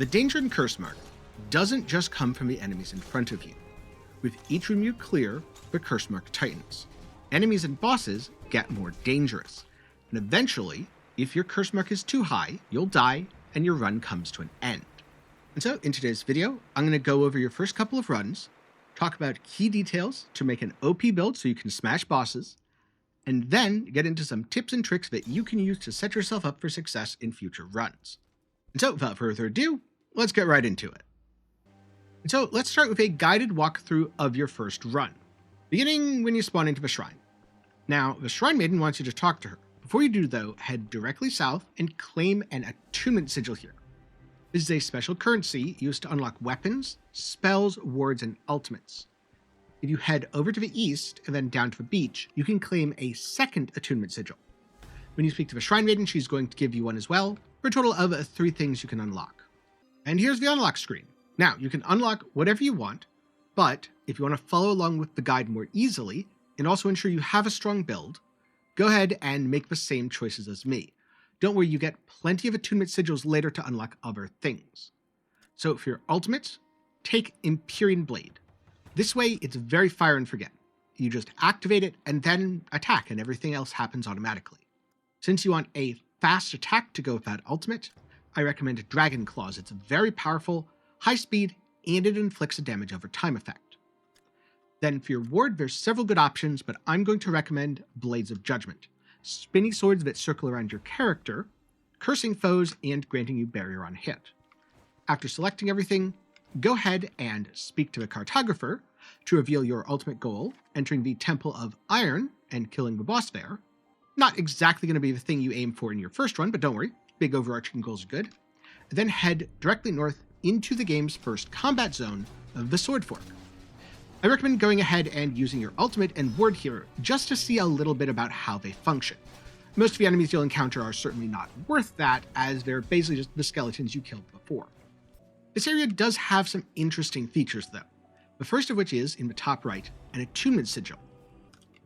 The danger in Cursemark doesn't just come from the enemies in front of you. With each room you clear, the Cursemark tightens. Enemies and bosses get more dangerous, and eventually, if your Cursemark is too high, you'll die and your run comes to an end. And so, in today's video, I'm going to go over your first couple of runs, talk about key details to make an OP build so you can smash bosses, and then get into some tips and tricks that you can use to set yourself up for success in future runs. And so, without further ado, let's get right into it. And so, let's start with a guided walkthrough of your first run, beginning when you spawn into the shrine. Now, the Shrine Maiden wants you to talk to her. Before you do, though, head directly south and claim an attunement sigil here. This is a special currency used to unlock weapons, spells, wards, and ultimates. If you head over to the east and then down to the beach, you can claim a second attunement sigil. When you speak to the Shrine Maiden, she's going to give you one as well, for a total of 3 things you can unlock. And here's the unlock screen. Now, you can unlock whatever you want, but if you want to follow along with the guide more easily, and also ensure you have a strong build, go ahead and make the same choices as me. Don't worry, you get plenty of attunement sigils later to unlock other things. So for your ultimate, take Empyrean Blade. This way, it's very fire and forget. You just activate it and then attack, and everything else happens automatically. Since you want a fast attack to go with that ultimate, I recommend Dragon Claws. It's very powerful, high speed, and it inflicts a damage over time effect. Then for your ward, there's several good options, but I'm going to recommend Blades of Judgment. Spinny swords that circle around your character, cursing foes, and granting you barrier on hit. After selecting everything, go ahead and speak to the cartographer to reveal your ultimate goal, entering the Temple of Iron and killing the boss there. Not exactly going to be the thing you aim for in your first run, but don't worry, big overarching goals are good. Then head directly north into the game's first combat zone of the Sword Fork. I recommend going ahead and using your ultimate and ward here just to see a little bit about how they function. Most of the enemies you'll encounter are certainly not worth that, as they're basically just the skeletons you killed before. This area does have some interesting features though, the first of which is, in the top right, an attunement sigil.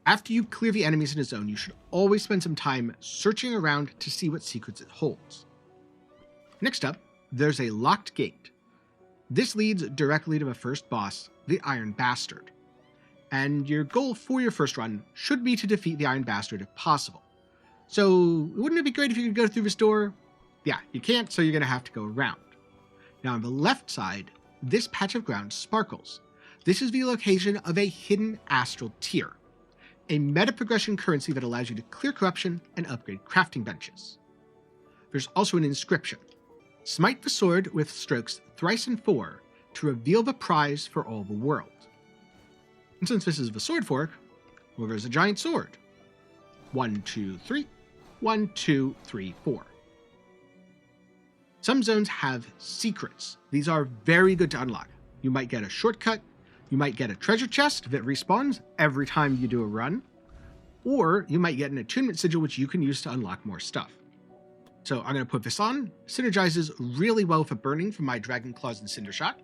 After you clear the enemies in a zone, you should always spend some time searching around to see what secrets it holds. Next up, there's a locked gate. This leads directly to the first boss, the Iron Bastard. And your goal for your first run should be to defeat the Iron Bastard if possible. So, wouldn't it be great if you could go through this door? Yeah, you can't, so you're going to have to go around. Now on the left side, this patch of ground sparkles. This is the location of a hidden astral tier, a meta progression currency that allows you to clear corruption and upgrade crafting benches. There's also an inscription. Smite the sword with strokes thrice and 4 to reveal the prize for all the world. And since this is the Sword Fork, well, there's a giant sword. 1, 2, 3. 1, 2, 3, 4. Some zones have secrets. These are very good to unlock. You might get a shortcut, you might get a treasure chest that respawns every time you do a run, or you might get an attunement sigil which you can use to unlock more stuff. So I'm going to put this on. Synergizes really well with the burning from my Dragon Claws and Cinder Shot.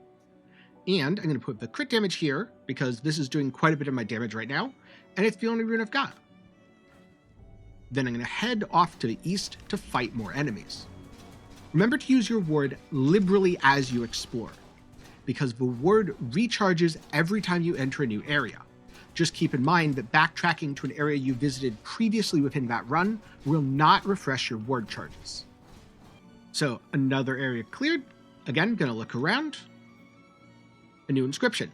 And I'm going to put the crit damage here, because this is doing quite a bit of my damage right now, and it's the only rune I've got. Then I'm going to head off to the east to fight more enemies. Remember to use your ward liberally as you explore, because the ward recharges every time you enter a new area. Just keep in mind that backtracking to an area you visited previously within that run will not refresh your ward charges. So another area cleared. Again, gonna look around. A new inscription.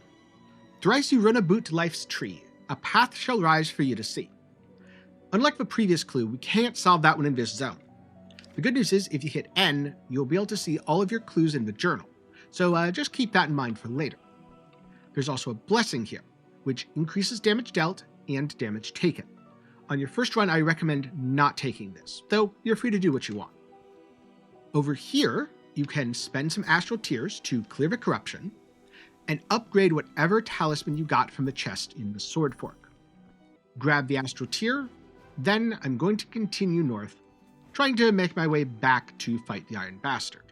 Thrice you run a boot to life's tree. A path shall rise for you to see. Unlike the previous clue, we can't solve that one in this zone. The good news is if you hit N, you'll be able to see all of your clues in the journal. So just keep that in mind for later. There's also a blessing here, which increases damage dealt and damage taken. On your first run, I recommend not taking this, though you're free to do what you want. Over here, you can spend some astral tears to clear the corruption, and upgrade whatever talisman you got from the chest in the Sword Fork. Grab the astral tear, then I'm going to continue north, trying to make my way back to fight the Iron Bastard.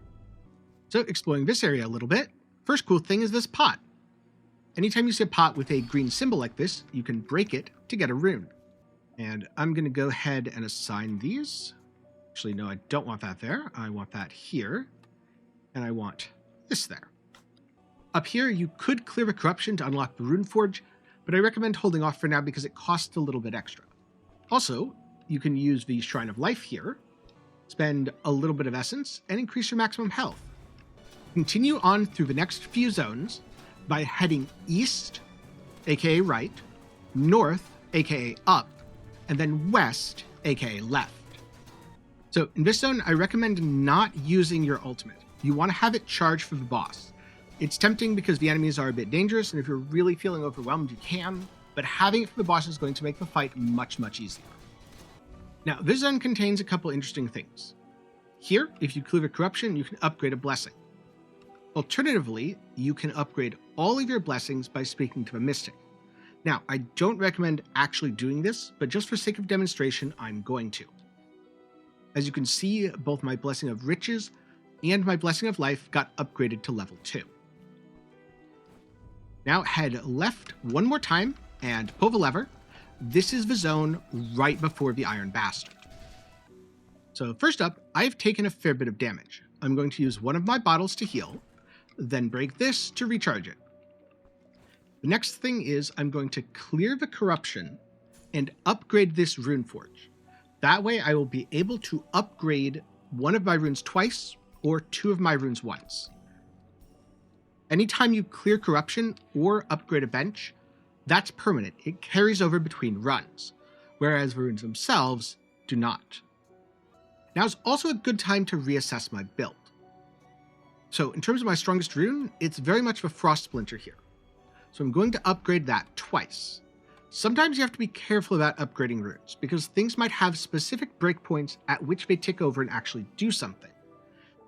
So exploring this area a little bit, first cool thing is this pot. Anytime you see a pot with a green symbol like this, you can break it to get a rune. And I'm going to go ahead and assign these. Actually, no, I don't want that there. I want that here. and I want this there. Up here, you could clear a corruption to unlock the Rune Forge, but I recommend holding off for now because it costs a little bit extra. Also, you can use the Shrine of Life here, spend a little bit of essence, and increase your maximum health. Continue on through the next few zones by heading east, aka right, north, aka up, and then west, aka left. So in this zone, I recommend not using your ultimate. You want to have it charged for the boss. It's tempting because the enemies are a bit dangerous, and if you're really feeling overwhelmed, you can, but having it for the boss is going to make the fight much, much easier. Now, this zone contains a couple interesting things. Here, if you clear a corruption, you can upgrade a blessing. Alternatively, you can upgrade all of your blessings by speaking to a mystic. Now, I don't recommend actually doing this, but just for sake of demonstration, I'm going to. As you can see, both my Blessing of Riches and my Blessing of Life got upgraded to level 2. Now head left one more time and pull the lever. This is the zone right before the Iron Bastard. So first up, I've taken a fair bit of damage. I'm going to use one of my bottles to heal, then break this to recharge it. The next thing is I'm going to clear the corruption and upgrade this Rune Forge. That way I will be able to upgrade one of my runes twice or two of my runes once. Anytime you clear corruption or upgrade a bench, that's permanent. It carries over between runs, whereas the runes themselves do not. Now's also a good time to reassess my build. So in terms of my strongest rune, it's very much the Frost Splinter here. So I'm going to upgrade that twice. Sometimes you have to be careful about upgrading runes, because things might have specific breakpoints at which they tick over and actually do something.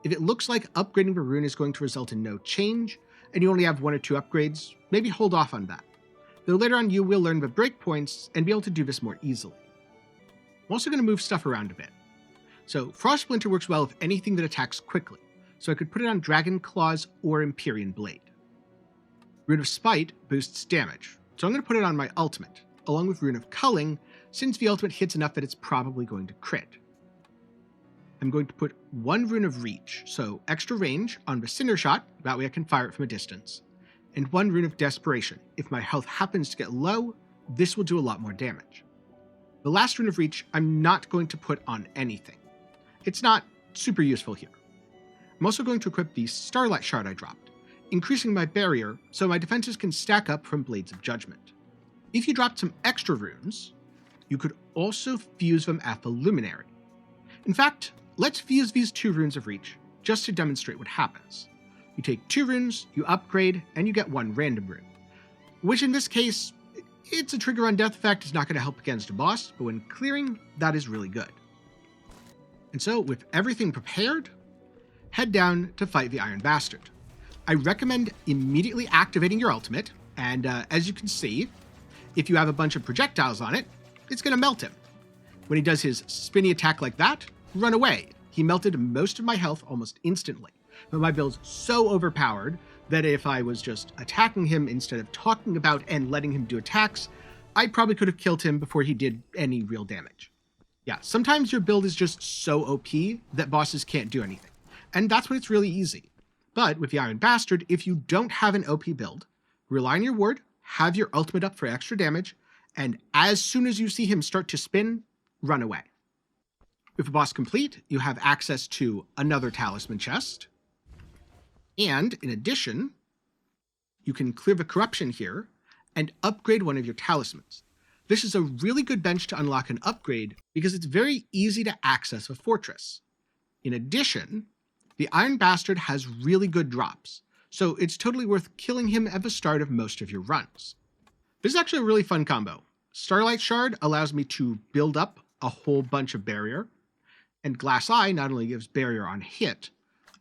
If it looks like upgrading the rune is going to result in no change, and you only have one or two upgrades, maybe hold off on that. Though later on you will learn the breakpoints and be able to do this more easily. I'm also going to move stuff around a bit. So Frost Splinter works well with anything that attacks quickly, so I could put it on Dragon Claws or Empyrean Blade. Rune of Spite boosts damage, so I'm going to put it on my ultimate, along with Rune of Culling, since the ultimate hits enough that it's probably going to crit. I'm going to put one Rune of Reach, so extra range on the Cinder Shot, that way I can fire it from a distance, and one Rune of Desperation. If my health happens to get low, this will do a lot more damage. The last Rune of Reach I'm not going to put on anything. It's not super useful here. I'm also going to equip the Starlight Shard I dropped, increasing my barrier so my defenses can stack up from Blades of Judgment. If you dropped some extra runes, you could also fuse them at the Luminary. In fact, let's fuse these 2 runes of Reach, just to demonstrate what happens. You take 2 runes, you upgrade, and you get 1 random rune. Which in this case, it's a trigger on death effect, it's not going to help against a boss, but when clearing, that is really good. And so, with everything prepared, head down to fight the Iron Bastard. I recommend immediately activating your ultimate, and as you can see, if you have a bunch of projectiles on it, it's going to melt him. When he does his spinny attack like that, run away. He melted most of my health almost instantly, but my build's so overpowered that if I was just attacking him instead of talking about and letting him do attacks, I probably could have killed him before he did any real damage. Yeah, sometimes your build is just so OP that bosses can't do anything, and that's when it's really easy. But with the Iron Bastard, if you don't have an OP build, rely on your ward, have your ultimate up for extra damage, and as soon as you see him start to spin, run away. With the boss complete, you have access to another talisman chest, and in addition, you can clear the corruption here and upgrade one of your talismans. This is a really good bench to unlock an upgrade because it's very easy to access a fortress. In addition, the Iron Bastard has really good drops, so it's totally worth killing him at the start of most of your runs. This is actually a really fun combo. Starlight Shard allows me to build up a whole bunch of barrier, and Glass Eye not only gives barrier on hit,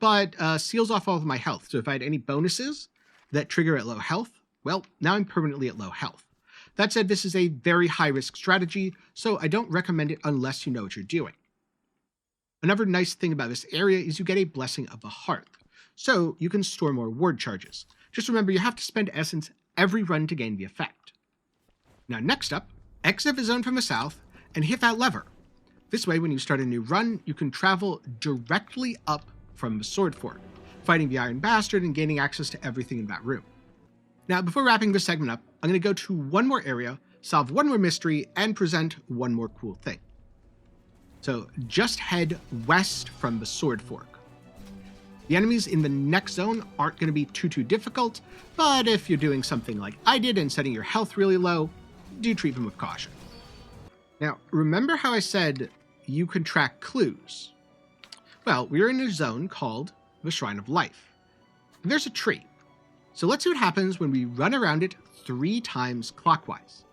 but seals off all of my health, so if I had any bonuses that trigger at low health, well, now I'm permanently at low health. That said, this is a very high-risk strategy, so I don't recommend it unless you know what you're doing. Another nice thing about this area is you get a Blessing of the Hearth, so you can store more ward charges. Just remember, you have to spend essence every run to gain the effect. Now next up, exit the zone from the south and hit that lever. This way, when you start a new run, you can travel directly up from the Sword Fort. fighting the Iron Bastard and gaining access to everything in that room. Now, before wrapping this segment up, I'm going to go to one more area, solve one more mystery, and present one more cool thing. So just head west from the Sword Fork. The enemies in the next zone aren't going to be too difficult, but if you're doing something like I did and setting your health really low, do treat them with caution. Now, remember how I said you could track clues? Well, we're in a zone called the Shrine of Life. There's a tree. So let's see what happens when we run around it 3 times clockwise.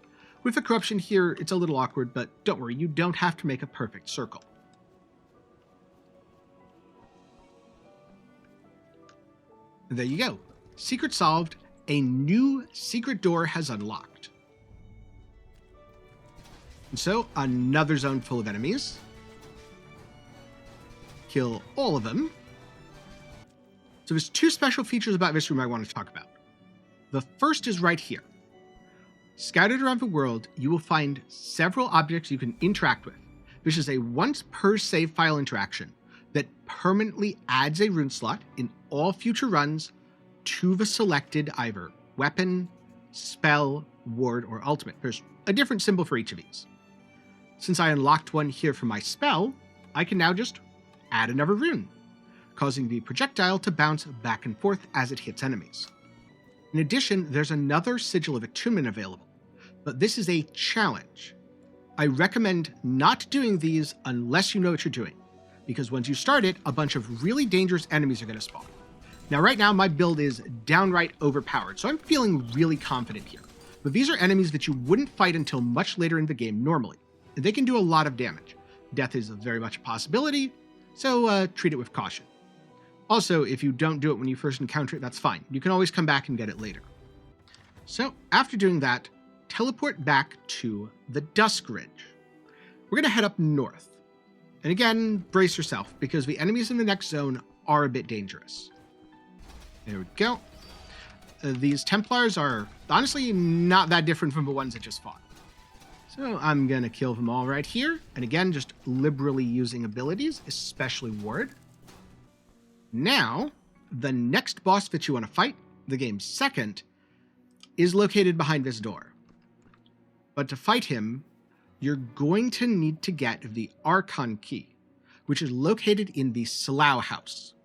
With the corruption here, it's a little awkward, but don't worry, you don't have to make a perfect circle. There you go. Secret solved. A new secret door has unlocked. And so, another zone full of enemies. Kill all of them. So there's 2 special features about this room I want to talk about. The first is right here. Scattered around the world, you will find several objects you can interact with. This is a once per save file interaction that permanently adds a rune slot in all future runs to the selected either weapon, spell, ward, or ultimate. There's a different symbol for each of these. Since I unlocked one here for my spell, I can now just add another rune, causing the projectile to bounce back and forth as it hits enemies. In addition, there's another Sigil of Attunement available, but this is a challenge. I recommend not doing these unless you know what you're doing, because once you start it, a bunch of really dangerous enemies are going to spawn. Now, right now, my build is downright overpowered, so I'm feeling really confident here. But these are enemies that you wouldn't fight until much later in the game normally, and they can do a lot of damage. Death is very much a possibility, so treat it with caution. Also, if you don't do it when you first encounter it, that's fine. You can always come back and get it later. So, after doing that, teleport back to the Dusk Ridge. We're going to head up north. And again, brace yourself, because the enemies in the next zone are a bit dangerous. There we go. These Templars are honestly not that different from the ones that just fought. So I'm going to kill them all right here. And again, just liberally using abilities, especially Ward. Now, the next boss that you want to fight, the game's second, is located behind this door. But to fight him, you're going to need to get the Archon Key, which is located in the Slough House.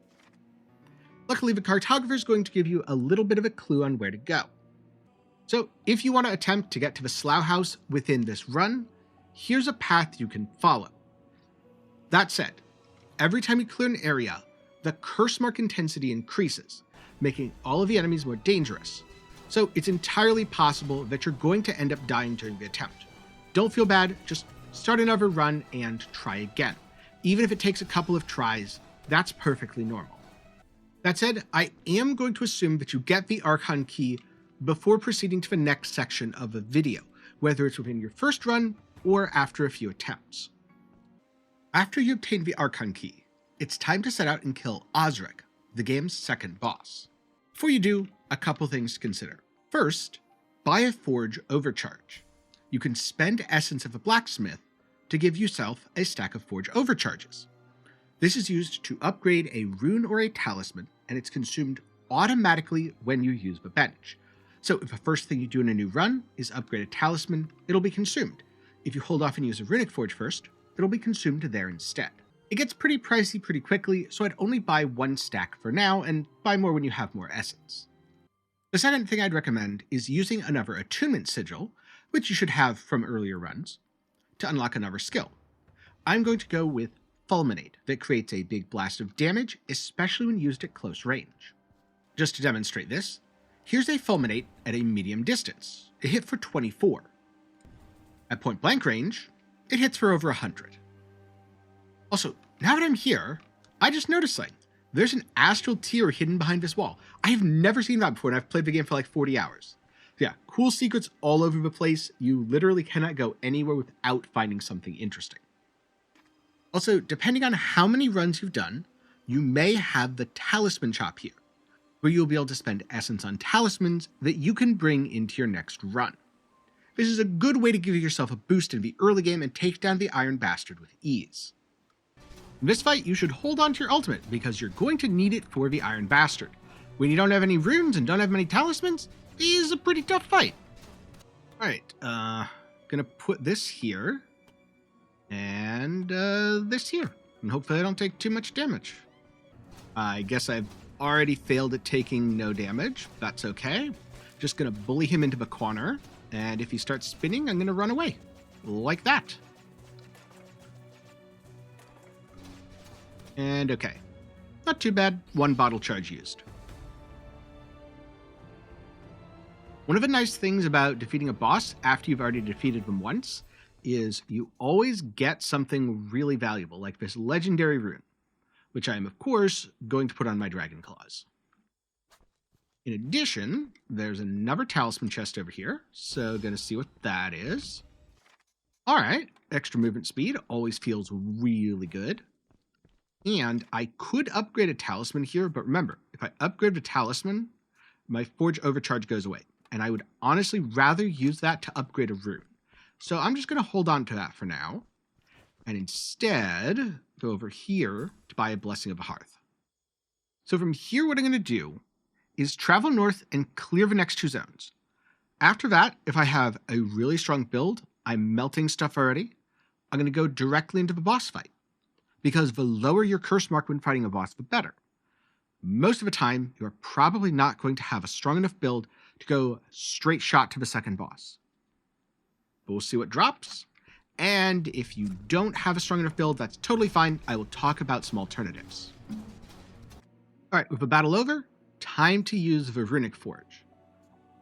Luckily, the cartographer is going to give you a little bit of a clue on where to go. So if you want to attempt to get to the Slough House within this run, here's a path you can follow. That said, every time you clear an area, the Cursemark intensity increases, making all of the enemies more dangerous. So it's entirely possible that you're going to end up dying during the attempt. Don't feel bad, just start another run and try again. Even if it takes a couple of tries, that's perfectly normal. That said, I am going to assume that you get the Archon Key before proceeding to the next section of the video, whether it's within your first run or after a few attempts. After you obtain the Archon Key, it's time to set out and kill Osric, the game's second boss. Before you do, a couple things to consider. First, buy a Forge Overcharge. You can spend Essence of a Blacksmith to give yourself a stack of Forge Overcharges. This is used to upgrade a rune or a talisman, and it's consumed automatically when you use the bench. So if the first thing you do in a new run is upgrade a talisman, it'll be consumed. If you hold off and use a runic forge first, it'll be consumed there instead. It gets pretty pricey pretty quickly, so I'd only buy 1 stack for now and buy more when you have more essence. The second thing I'd recommend is using another attunement sigil, which you should have from earlier runs, to unlock another skill. I'm going to go with Fulminate, that creates a big blast of damage, especially when used at close range. Just to demonstrate this, here's a Fulminate at a medium distance. It hit for 24. At point blank range, it hits for over 100. Also, now that I'm here, I just noticed something. There's an astral tear hidden behind this wall. I have never seen that before, and I've played the game for like 40 hours. Yeah, cool secrets all over the place. You literally cannot go anywhere without finding something interesting. Also, depending on how many runs you've done, you may have the Talisman Chop here, where you'll be able to spend essence on talismans that you can bring into your next run. This is a good way to give yourself a boost in the early game and take down the Iron Bastard with ease. In this fight, you should hold on to your ultimate because you're going to need it for the Iron Bastard. When you don't have any runes and don't have many talismans, it is a pretty tough fight. Alright, gonna put this here, and this here, and hopefully I don't take too much damage. I guess I've already failed at taking no damage. That's okay. Just gonna bully him into the corner, and if he starts spinning, I'm gonna run away. Like that. And okay. Not too bad. 1 bottle charge used. One of the nice things about defeating a boss after you've already defeated them once is you always get something really valuable, like this legendary rune, which I am, of course, going to put on my dragon claws. In addition, there's another talisman chest over here, so gonna see what that is. Alright, extra movement speed always feels really good. And I could upgrade a talisman here, but remember, if I upgrade the talisman, my Forge Overcharge goes away. And I would honestly rather use that to upgrade a rune. So I'm just going to hold on to that for now. And instead, go over here to buy a Blessing of the Hearth. So from here, what I'm going to do is travel north and clear the next 2 zones. After that, if I have a really strong build, I'm melting stuff already, I'm going to go directly into the boss fight. Because the lower your curse mark when fighting a boss, the better. Most of the time, you're probably not going to have a strong enough build to go straight shot to the second boss. But we'll see what drops. And if you don't have a strong enough build, that's totally fine. I will talk about some alternatives. Alright, with the battle over, time to use the Runic Forge.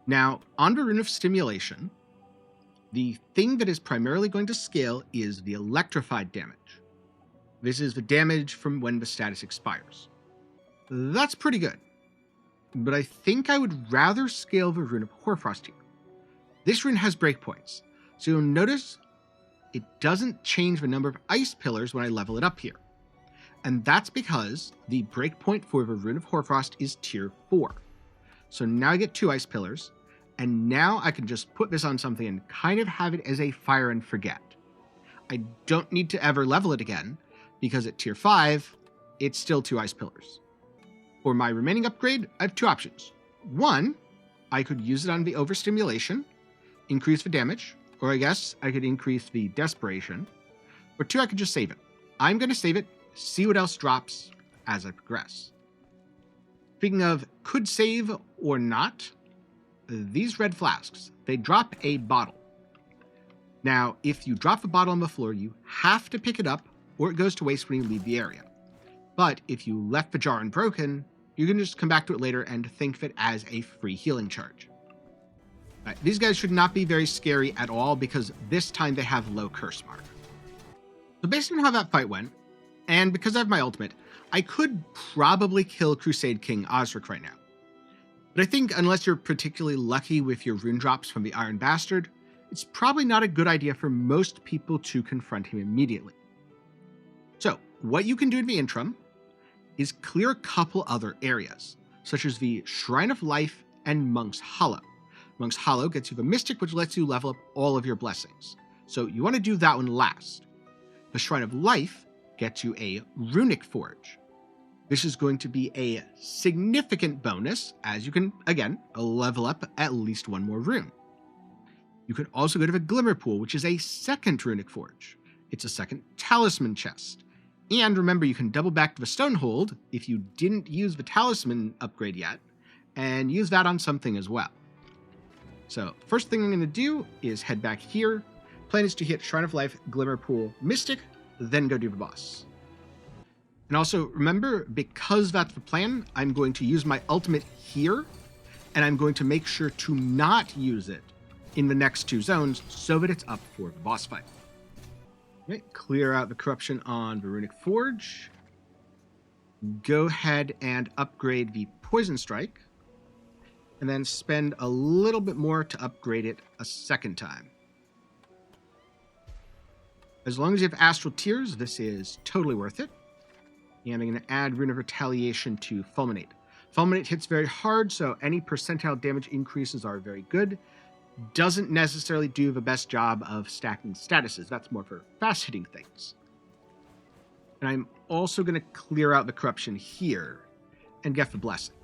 Now, on the Rune of Stimulation, the thing that is primarily going to scale is the electrified damage. This is the damage from when the status expires. That's pretty good. But I think I would rather scale the Rune of Hoarfrost here. This rune has breakpoints, so you'll notice it doesn't change the number of ice pillars when I level it up here. And that's because the breakpoint for the Rune of Hoarfrost is tier 4. So now I get 2 ice pillars, and now I can just put this on something and kind of have it as a fire and forget. I don't need to ever level it again, because at tier 5, it's still 2 ice pillars. For my remaining upgrade, I have 2 options. One, I could use it on the overstimulation, increase the damage, or I guess I could increase the desperation. Or 2, I could just save it. I'm going to save it, see what else drops as I progress. Speaking of could save or not, these red flasks, they drop a bottle. Now, if you drop the bottle on the floor, you have to pick it up or it goes to waste when you leave the area. But if you left the jar unbroken, you can just come back to it later and think of it as a free healing charge. Right, these guys should not be very scary at all because this time they have low curse mark. So based on how that fight went, and because I have my ultimate, I could probably kill Crusade King Osric right now. But I think unless you're particularly lucky with your rune drops from the Iron Bastard, it's probably not a good idea for most people to confront him immediately. So what you can do in the interim is clear a couple other areas, such as the Shrine of Life and Monk's Hollow. Monk's Hollow gets you the Mystic, which lets you level up all of your blessings. So you want to do that one last. The Shrine of Life gets you a Runic Forge. This is going to be a significant bonus, as you can, again, level up at least 1 more rune. You could also go to the Glimmer Pool, which is a second Runic Forge. It's a second Talisman chest. And remember, you can double back to the Stonehold if you didn't use the Talisman upgrade yet, and use that on something as well. So, first thing I'm going to do is head back here. Plan is to hit Shrine of Life, Glimmer Pool, Mystic, then go do the boss. And also, remember, because that's the plan, I'm going to use my ultimate here, and I'm going to make sure to not use it in the next 2 zones so that it's up for the boss fight. Okay, clear out the corruption on the Runic Forge. Go ahead and upgrade the Poison Strike. And then spend a little bit more to upgrade it a second time. As long as you have Astral Tears, this is totally worth it. And I'm going to add Rune of Retaliation to Fulminate. Fulminate hits very hard, so any percentile damage increases are very good. Doesn't necessarily do the best job of stacking statuses. That's more for fast-hitting things. And I'm also going to clear out the corruption here and get the blessing.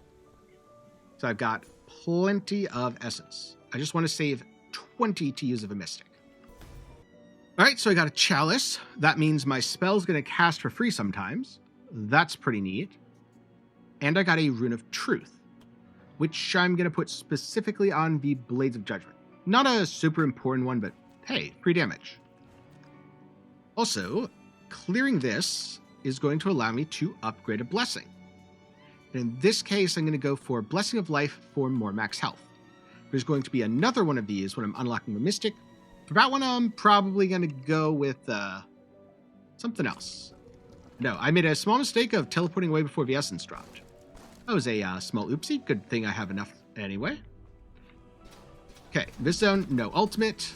So I've got plenty of essence. I just want to save 20 to use of a mystic. All right, so I got a chalice. That means my spell's going to cast for free sometimes. That's pretty neat. And I got a rune of truth, which I'm going to put specifically on the Blades of Judgment. Not a super important one, but hey, free damage. Also, clearing this is going to allow me to upgrade a blessing. And in this case, I'm going to go for Blessing of Life for more max health. There's going to be another one of these when I'm unlocking the Mystic. For that one, I'm probably going to go with something else. No, I made a small mistake of teleporting away before the essence dropped. That was a small oopsie. Good thing I have enough anyway. Okay, this zone, no ultimate.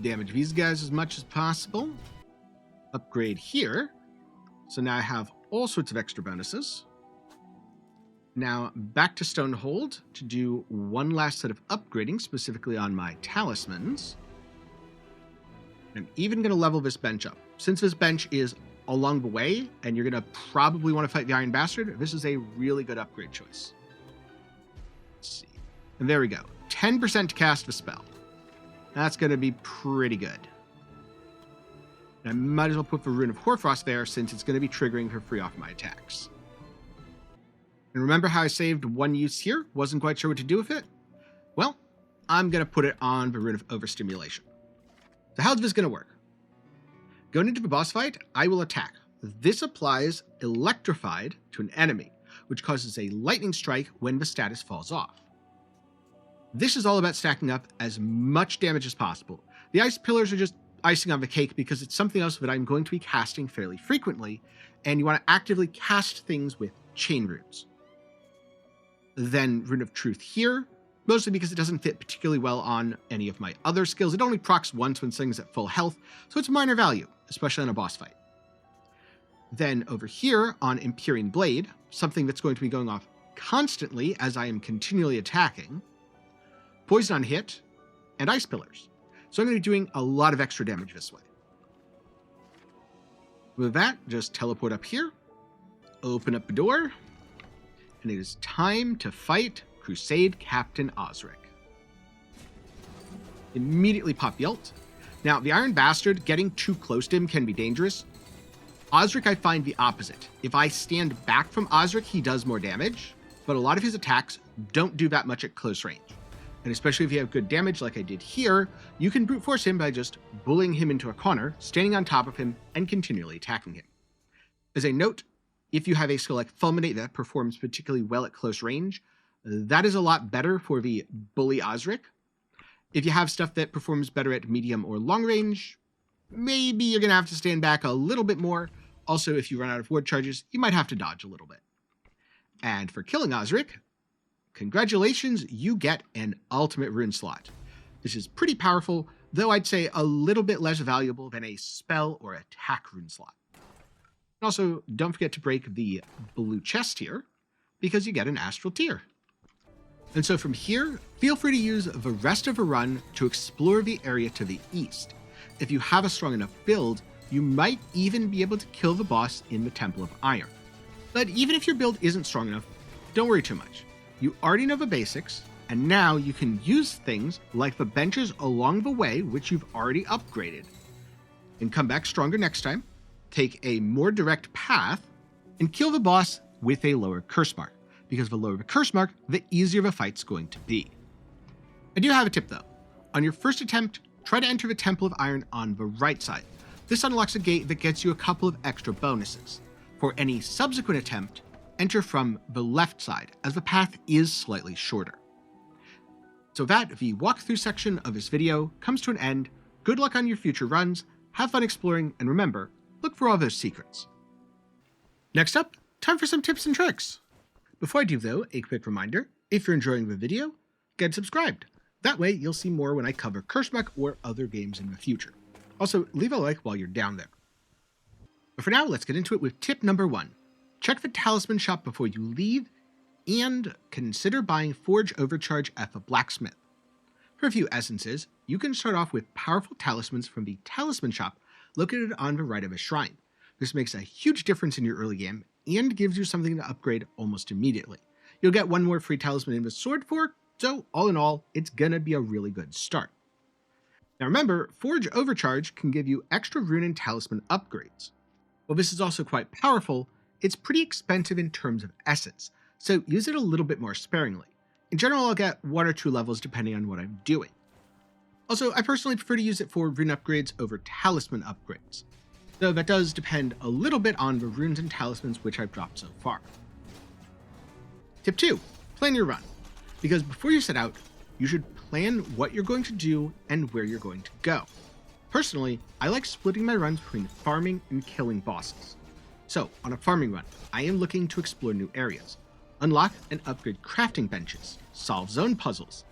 Damage these guys as much as possible. Upgrade here. So now I have all sorts of extra bonuses. Now back to Stonehold to do one last set of upgrading, specifically on my talismans. I'm even going to level this bench up. Since this bench is along the way, and you're going to probably want to fight the Iron Bastard, this is a really good upgrade choice. Let's see. And there we go. 10% to cast the spell. That's going to be pretty good. And I might as well put the Rune of Hoarfrost there, since it's going to be triggering for free off my attacks. And remember how I saved one use here? Wasn't quite sure what to do with it? Well, I'm going to put it on the Rune of Overstimulation. So how's this going to work? Going into the boss fight, I will attack. This applies Electrified to an enemy, which causes a lightning strike when the status falls off. This is all about stacking up as much damage as possible. The ice pillars are just icing on the cake because it's something else that I'm going to be casting fairly frequently, and you want to actively cast things with chain runes. Then Rune of Truth here, mostly because it doesn't fit particularly well on any of my other skills. It only procs once when something's at full health, so it's minor value, especially on a boss fight. Then over here on Empyrean Blade, something that's going to be going off constantly as I am continually attacking, Poison on hit, and Ice Pillars. So I'm going to be doing a lot of extra damage this way. With that, just teleport up here, open up the door, and it is time to fight Crusade Captain Osric. Immediately pop the ult. Now, the Iron Bastard, getting too close to him can be dangerous. Osric, I find the opposite. If I stand back from Osric, he does more damage, but a lot of his attacks don't do that much at close range. And especially if you have good damage like I did here, you can brute force him by just bullying him into a corner, standing on top of him, and continually attacking him. As a note, if you have a skill like Fulminate that performs particularly well at close range, that is a lot better for the bully Osric. If you have stuff that performs better at medium or long range, maybe you're going to have to stand back a little bit more. Also, if you run out of ward charges, you might have to dodge a little bit. And for killing Osric, congratulations, you get an ultimate rune slot. This is pretty powerful, though I'd say a little bit less valuable than a spell or attack rune slot. Also, don't forget to break the blue chest here, because you get an astral tear. And so from here, feel free to use the rest of a run to explore the area to the east. If you have a strong enough build, you might even be able to kill the boss in the Temple of Iron. But even if your build isn't strong enough, don't worry too much. You already know the basics, and now you can use things like the benches along the way, which you've already upgraded, and come back stronger next time, take a more direct path, and kill the boss with a lower curse mark, because the lower the curse mark, the easier the fight's going to be. I do have a tip though. On your first attempt, try to enter the Temple of Iron on the right side. This unlocks a gate that gets you a couple of extra bonuses. For any subsequent attempt, enter from the left side, as the path is slightly shorter. So that, the walkthrough section of this video comes to an end. Good luck on your future runs, have fun exploring, and remember, look for all those secrets. Next up, time for some tips and tricks. Before I do though, a quick reminder, if you're enjoying the video, get subscribed. That way you'll see more when I cover Cursemark or other games in the future. Also, leave a like while you're down there. But for now, let's get into it with tip number 1. Check the talisman shop before you leave, and consider buying Forge Overcharge at the blacksmith. For a few essences, you can start off with powerful talismans from the talisman shop located on the right of a shrine. This makes a huge difference in your early game and gives you something to upgrade almost immediately. You'll get one more free talisman in the sword fork, so all in all, it's gonna be a really good start. Now remember, Forge Overcharge can give you extra rune and talisman upgrades. While this is also quite powerful, it's pretty expensive in terms of essence, so use it a little bit more sparingly. In general, I'll get 1 or 2 levels depending on what I'm doing. Also, I personally prefer to use it for rune upgrades over talisman upgrades, though that does depend a little bit on the runes and talismans which I've dropped so far. Tip 2. Plan your run. Because before you set out, you should plan what you're going to do and where you're going to go. Personally, I like splitting my runs between farming and killing bosses. So, on a farming run, I am looking to explore new areas, unlock and upgrade crafting benches, solve zone puzzles,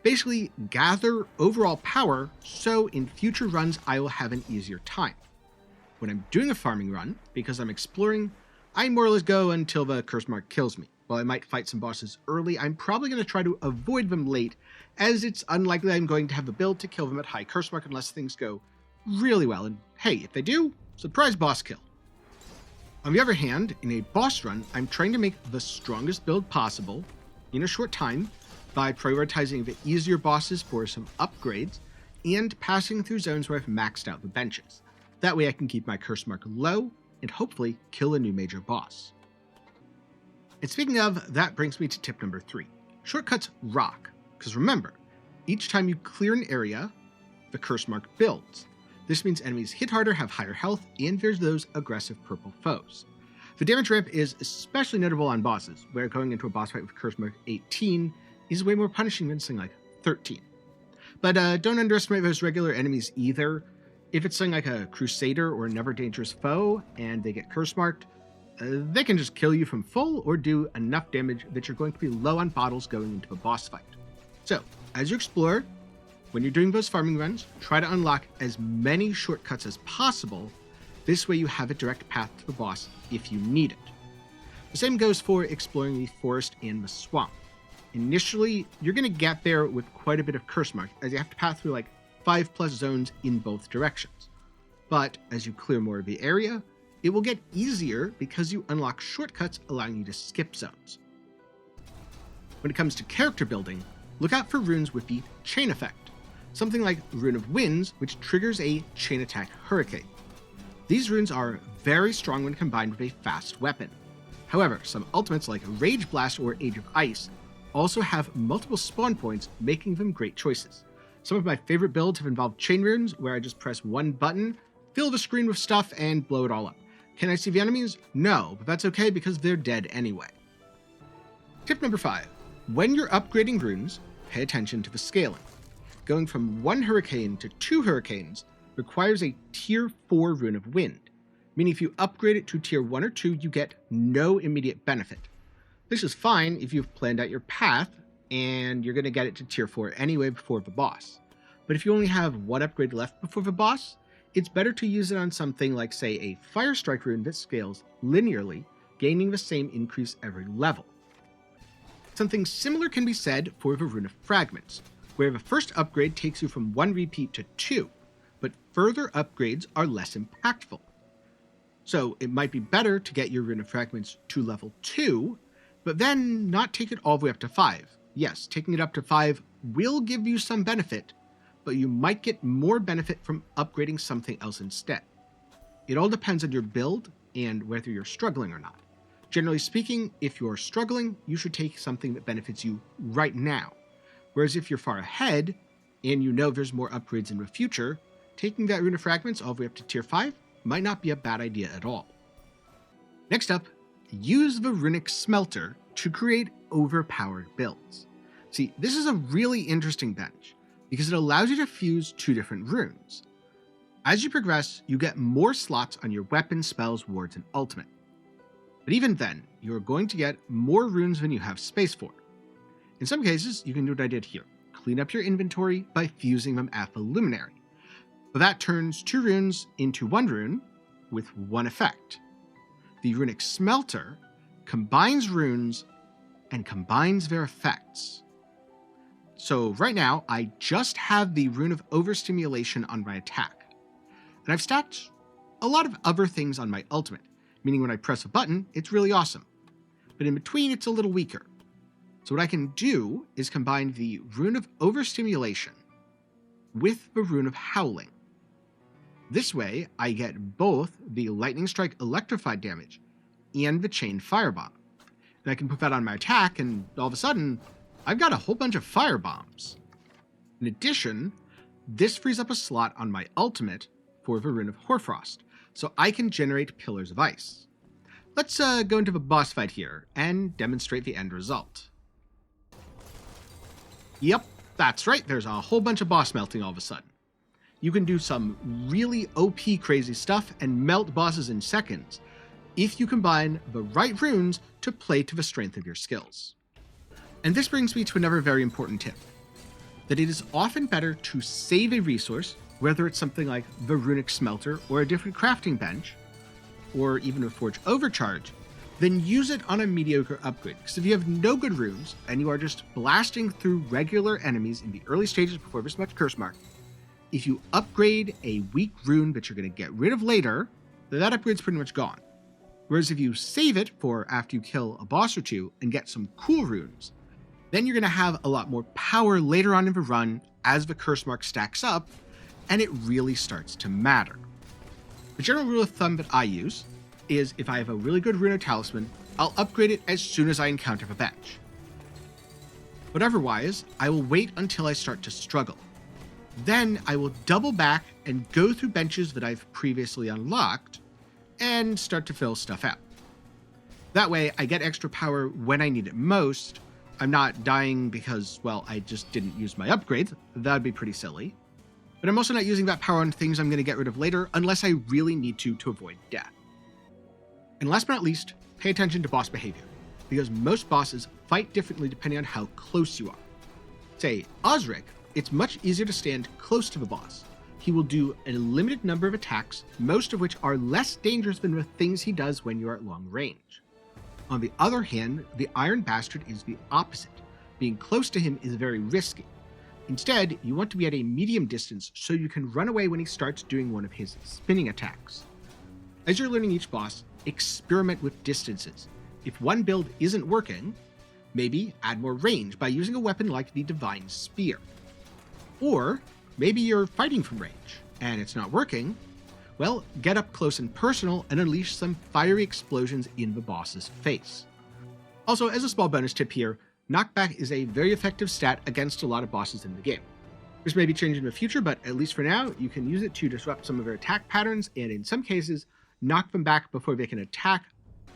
basically gather overall power so in future runs I will have an easier time. When I'm doing a farming run, because I'm exploring, I more or less go until the Cursemark kills me. While I might fight some bosses early, I'm probably going to try to avoid them late, as it's unlikely I'm going to have the build to kill them at high Cursemark unless things go really well, and hey, if they do, surprise boss kill. On the other hand, in a boss run, I'm trying to make the strongest build possible in a short time by prioritizing the easier bosses for some upgrades and passing through zones where I've maxed out the benches. That way I can keep my Cursemark low and hopefully kill a new major boss. And speaking of, that brings me to tip number 3. Shortcuts rock, because remember, each time you clear an area, the Cursemark builds. This means enemies hit harder, have higher health, and there's those aggressive purple foes. The damage ramp is especially notable on bosses, where going into a boss fight with Cursemark 18 is way more punishing than something like 13. But don't underestimate those regular enemies either. If it's something like a Crusader or a Never Dangerous Foe, and they get Cursemarked, they can just kill you from full or do enough damage that you're going to be low on bottles going into a boss fight. So, as you explore, when you're doing those farming runs, try to unlock as many shortcuts as possible. This way you have a direct path to the boss if you need it. The same goes for exploring the forest and the swamp. Initially, you're going to get there with quite a bit of Cursemark, as you have to pass through like 5+ zones in both directions. But as you clear more of the area, it will get easier because you unlock shortcuts allowing you to skip zones. When it comes to character building, look out for runes with the chain effect. Something like Rune of Winds, which triggers a chain attack hurricane. These runes are very strong when combined with a fast weapon. However, some ultimates like Rage Blast or Age of Ice also have multiple spawn points, making them great choices. Some of my favorite builds have involved chain runes, where I just press one button, fill the screen with stuff, and blow it all up. Can I see the enemies? No, but that's okay because they're dead anyway. Tip number 5. When you're upgrading runes, pay attention to the scaling. Going from 1 hurricane to 2 hurricanes requires a tier 4 Rune of Wind, meaning if you upgrade it to tier 1 or 2, you get no immediate benefit. This is fine if you've planned out your path and you're going to get it to tier 4 anyway before the boss. But if you only have 1 upgrade left before the boss, it's better to use it on something like, say, a Fire Strike rune that scales linearly, gaining the same increase every level. Something similar can be said for the Rune of Fragments, where the first upgrade takes you from 1 repeat to 2, but further upgrades are less impactful. So it might be better to get your Rune of Fragments to level 2, but then not take it all the way up to 5. Yes, taking it up to 5 will give you some benefit, but you might get more benefit from upgrading something else instead. It all depends on your build and whether you're struggling or not. Generally speaking, if you're struggling, you should take something that benefits you right now. Whereas if you're far ahead, and you know there's more upgrades in the future, taking that Rune of Fragments all the way up to tier 5 might not be a bad idea at all. Next up, use the Runic Smelter to create overpowered builds. See, this is a really interesting bench, because it allows you to fuse 2 different runes. As you progress, you get more slots on your weapon, spells, wards, and ultimate. But even then, you are going to get more runes than you have space for. In some cases, you can do what I did here. Clean up your inventory by fusing them at the Luminary. But that turns 2 runes into 1 rune with 1 effect. The Runic Smelter combines runes and combines their effects. So right now, I just have the Rune of Overstimulation on my attack. And I've stacked a lot of other things on my ultimate, meaning when I press a button, it's really awesome. But in between, it's a little weaker. So what I can do is combine the Rune of Overstimulation with the Rune of Howling. This way, I get both the Lightning Strike Electrified damage and the Chain Firebomb. And I can put that on my attack, and all of a sudden, I've got a whole bunch of firebombs. In addition, this frees up a slot on my ultimate for the Rune of Hoarfrost, so I can generate Pillars of Ice. Let's go into the boss fight here and demonstrate the end result. Yep, that's right, there's a whole bunch of boss melting all of a sudden. You can do some really OP crazy stuff and melt bosses in seconds if you combine the right runes to play to the strength of your skills. And this brings me to another very important tip, that it is often better to save a resource, whether it's something like the Runic Smelter or a different crafting bench, or even a Forge Overcharge, than use it on a mediocre upgrade. Because if you have no good runes, and you are just blasting through regular enemies in the early stages before this much Cursemark, if you upgrade a weak rune that you're going to get rid of later, then that upgrade's pretty much gone. Whereas if you save it for after you kill a boss or two and get some cool runes, then you're going to have a lot more power later on in the run as the Cursemark stacks up, and it really starts to matter. The general rule of thumb that I use is if I have a really good rune or talisman, I'll upgrade it as soon as I encounter the bench. But otherwise, I will wait until I start to struggle. Then I will double back and go through benches that I've previously unlocked and start to fill stuff out. That way, I get extra power when I need it most. I'm not dying because, well, I just didn't use my upgrades. That'd be pretty silly. But I'm also not using that power on things I'm going to get rid of later unless I really need to avoid death. And last but not least, pay attention to boss behavior, because most bosses fight differently depending on how close you are. Say, Osric, it's much easier to stand close to the boss. He will do a limited number of attacks, most of which are less dangerous than the things he does when you're at long range. On the other hand, the Iron Bastard is the opposite. Being close to him is very risky. Instead, you want to be at a medium distance so you can run away when he starts doing one of his spinning attacks. As you're learning each boss, experiment with distances. If one build isn't working, maybe add more range by using a weapon like the Divine Spear. Or maybe you're fighting from range and it's not working. Well, get up close and personal and unleash some fiery explosions in the boss's face. Also, as a small bonus tip here, knockback is a very effective stat against a lot of bosses in the game. This may be changed in the future, but at least for now, you can use it to disrupt some of their attack patterns and in some cases, knock them back before they can attack,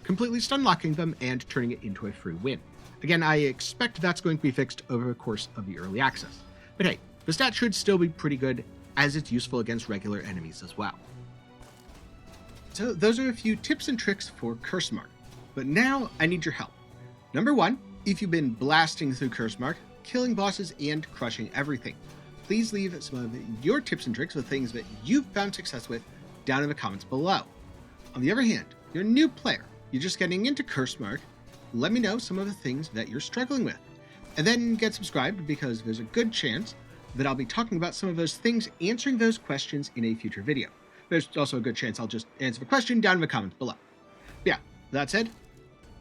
completely stun locking them and turning it into a free win. Again, I expect that's going to be fixed over the course of the early access. But hey, the stat should still be pretty good as it's useful against regular enemies as well. So those are a few tips and tricks for Cursemark, but now I need your help. Number one, if you've been blasting through Cursemark, killing bosses and crushing everything, please leave some of your tips and tricks with things that you've found success with down in the comments below. On the other hand, you're a new player, you're just getting into Cursemark, let me know some of the things that you're struggling with. And then get subscribed because there's a good chance that I'll be talking about some of those things, answering those questions in a future video. There's also a good chance I'll just answer the question down in the comments below. But yeah, that said,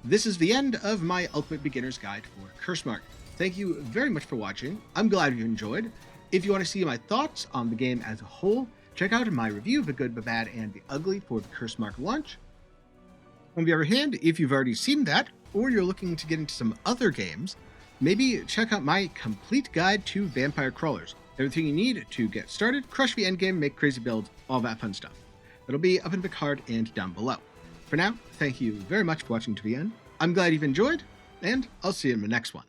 this is the end of my Ultimate Beginner's Guide for Cursemark. Thank you very much for watching. I'm glad you enjoyed. If you want to see my thoughts on the game as a whole, check out my review of The Good, the Bad, and the Ugly for the Cursemark launch. On the other hand, if you've already seen that, or you're looking to get into some other games, maybe check out my complete guide to Vampire Crawlers. Everything you need to get started, crush the endgame, make crazy builds, all that fun stuff. It'll be up in the card and down below. For now, thank you very much for watching to the end. I'm glad you've enjoyed, and I'll see you in the next one.